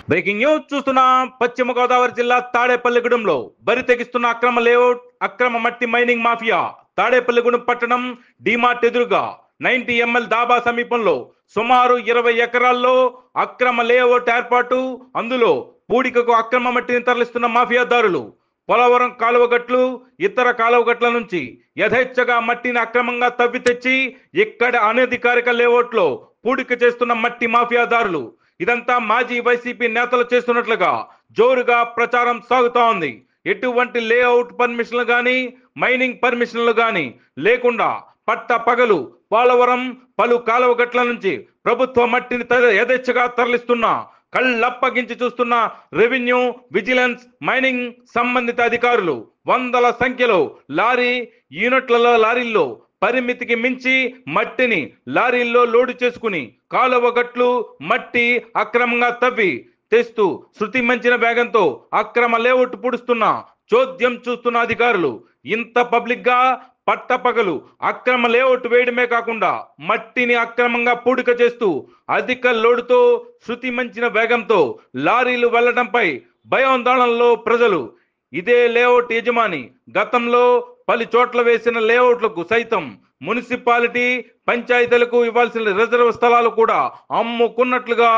Breaking news చూస్తున్నాం. పశ్చిమ గోదావరి జిల్లా తాడేపల్లిగూడెంలో బరి తెగిస్తున్న అక్రమ లేఅవుట్, అక్రమ మట్టి మైనింగ్ మాఫియా. తాడేపల్లిగూడెం పట్టణం డిమార్ట్ ఎదురుగా 90 ml దాబా సమీపంలో సుమారు 20 ఎకరాల్లో అక్రమ లేఅవుట్ ఏర్పాటు. అందులో పూడికకు అక్రమ మట్టిని తరలిస్తున్న మాఫియాదారులు పోలవరం కాలువగట్లు, ఇతర కాలువగట్ల నుంచి యథేచ్ఛగా మట్టిని అక్రమంగా తవ్వి తెచ్చి ఇక్కడ అనధికారిక లేఅవుట్లో పూడిక చేస్తున్న మట్టి మాఫియాదారులు. ఇదంతా మాజీ వైసీపీ నేతలు చేస్తున్నట్లుగా జోరుగా ప్రచారం సాగుతా ఉంది. ఎటువంటి లేఅవుట్ పర్మిషన్లు గాని, మైనింగ్ పర్మిషన్లు గాని లేకుండా పట్ట పగలు పోలవరం పలు కాలువగట్ల నుంచి ప్రభుత్వ మట్టిని యథేచ్ఛగా తరలిస్తున్న, కళ్ళప్పగించి చూస్తున్న రెవెన్యూ, విజిలెన్స్, మైనింగ్ సంబంధిత అధికారులు వందల సంఖ్యలో లారీల్లో పరిమితికి మించి మట్టిని లారీల్లో లోడు చేసుకుని కాలువగట్లు మట్టి అక్రమంగా తవ్వి తెస్తూ శృతి మంచిన వేగంతో అక్రమ లేఅవుట్ పుడుస్తున్న చోద్యం చూస్తున్న అధికారులు ఇంత పబ్లిక్ గా పట్టపగలు అక్రమ లేఅవుట్ వేయడమే కాకుండా మట్టిని అక్రమంగా పూడిక చేస్తూ అధిక లోడుతో శృతి మంచిన వేగంతో లారీలు వెళ్లడంపై భయాందోళనలో ప్రజలు. ఇదే లేఅవుట్ యజమాని గతంలో పలు చోట్ల వేసిన లేఅవుట్లకు సైతం మున్సిపాలిటీ, పంచాయతీలకు ఇవ్వాల్సిన రిజర్వ్ స్థలాలు కూడా అమ్ముకున్నట్లుగా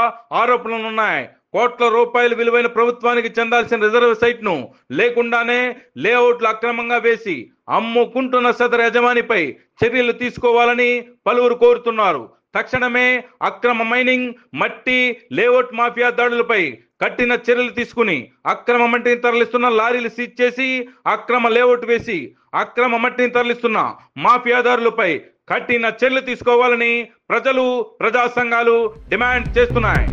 ఆరోపణలున్నాయి. కోట్ల రూపాయల విలువైన ప్రభుత్వానికి చెందాల్సిన రిజర్వ్ సైట్ ను లేకుండానే లేఅవుట్లు అక్రమంగా వేసి అమ్ముకుంటున్న సదరు యజమానిపై చర్యలు తీసుకోవాలని పలువురు కోరుతున్నారు. తక్షణమే అక్రమ మైనింగ్, మట్టి, లేఅవుట్ మాఫియా దాడులపై కఠిన చర్యలు తీసుకుని అక్రమ మట్టిని తరలిస్తున్న లారీలు సీజ్ చేసి అక్రమ లేఅవుట్ వేసి అక్రమ మట్టిని తరలిస్తున్న మాఫియాదారులపై కఠిన చర్యలు తీసుకోవాలని ప్రజలు, ప్రజా సంఘాలు డిమాండ్ చేస్తున్నాయి.